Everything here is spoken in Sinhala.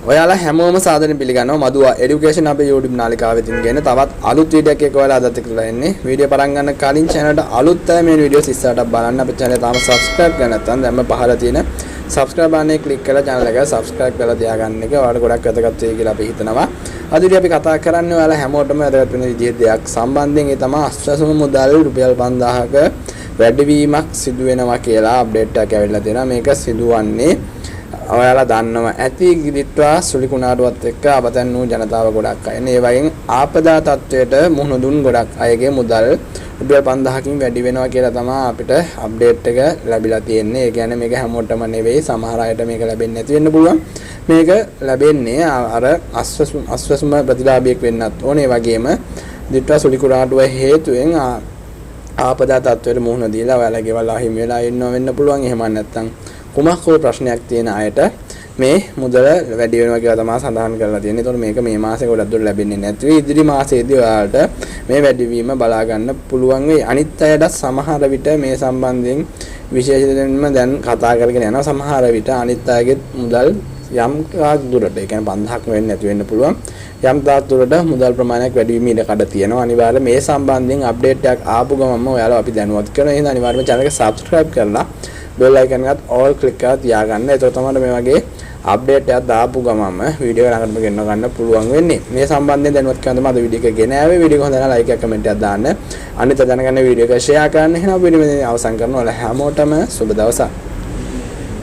ඔයාලා හැමෝම සාදරයෙන් පිළිගන්නවා මදුවා এডুকেෂන් අපේ YouTube නාලිකාවෙන් ගෙන තවත් අලුත් වීඩියෝ එකක් ඔයාලා අදත් එක්කලා එන්නේ. වීඩියෝ පටන් ගන්න කලින් channel එකට අලුත් අය මේ වීඩියෝස් ඉස්සරහට බලන්න අපේ channel එක තාම subscribe කරලා නැත්නම් දැන්ම පහළ තියෙන subscribe button එක click කරලා channel එක subscribe කරලා තියාගන්න එක ඔයාලට ගොඩක් වැදගත් වෙයි කියලා අපි හිතනවා. අද වීඩියෝ අපි කතා කරන්නේ ඔයාලා හැමෝටම වැදගත් වෙන විදිහේ දෙයක් සම්බන්ධයෙන් ඒ තමයි අස්වැසුම මුදල් රුපියල් 5000ක වැඩිවීමක් සිදු වෙනවා කියලා අප්ඩේට් එකක් ඇවිල්ලා තියෙනවා. මේක සිදුවන්නේ ඔයාලා දන්නවා ඇති ගිරිත්වා සුළි කුණාටුවත් එක්ක අවතන් වූ ජනතාව ගොඩක් අය. ඒ වගේම ආපදා තත්වයට මුහුණ දුන් ගොඩක් අයගේ මුදල් රුපියල් 5000කින් වැඩි වෙනවා කියලා තමයි අපිට අප්ඩේට් එක ලැබිලා තියෙන්නේ. ඒ කියන්නේ මේක හැමෝටම නෙවෙයි, සමහර අයට මේක ලැබෙන්නේ නැති වෙන්න පුළුවන්. මේක ලැබෙන්නේ අර අස්වැසුම ප්‍රතිලාභියෙක් වෙන්නත් ඕනේ. ඒ වගේම දිත්වා සුළි කුණාටුව හේතුවෙන් ආපදා තත්වයට මුහුණ දීලා ඔයාලා ගෙවල් අහිමි වෙලා ඉන්නව වෙන්න පුළුවන්. එහෙම නැත්නම් කුමක් හෝ ප්‍රශ්නයක් තියෙන අයට මේ මුදල වැඩි වෙනවා කියලා තමයි සඳහන් කරලා තියෙන්නේ. ඒතකොට මේක මේ මාසේ ගොඩක් දුර ලැබෙන්නේ නැති වෙයි. ඉදිරි මාසෙදී ඔයාලට මේ වැඩිවීම බලා ගන්න පුළුවන් වෙයි. අනිත් අයට සමහර විට මේ සම්බන්ධයෙන් විශේෂයෙන්ම දැන් කතා කරගෙන යනවා. සමහර විට අනිත් අයගේ මුදල් යම් තාක් දුරට, ඒ කියන්නේ 5000ක් වෙන්නේ නැති වෙන්න පුළුවන්. යම් තාක් දුරට මුදල් ප්‍රමාණයක් වැඩි වීම ඉඩ කඩ තියෙනවා. අනිවාර්යයෙන් මේ සම්බන්ධයෙන් අප්ඩේට් එකක් ආපු ගමන්ම ඔයාලා අපි දැනුවත් කරනවා. එහෙනම් අනිවාර්යයෙන්ම channel එක subscribe කරලා bell icon එකත් all click කරලා තියාගන්න. ඒක තමයි මේ වගේ අප්ඩේට් එකක් දාපු ගමන්ම වීඩියෝ එක ළඟටම ගෙන්න ගන්න පුළුවන් වෙන්නේ. මේ සම්බන්ධයෙන් දැනුවත් කරන තමයි අද වීඩියෝ එක ගෙන ආවේ. වීඩියෝ එක හොඳ නම් like එකක් comment එකක් දාන්න. අනිත් දැනගන්න වීඩියෝ එක share කරන්න. එහෙනම් වීඩියෝ එක අවසන් කරනවා. හැමෝටම සුබ දවසක්.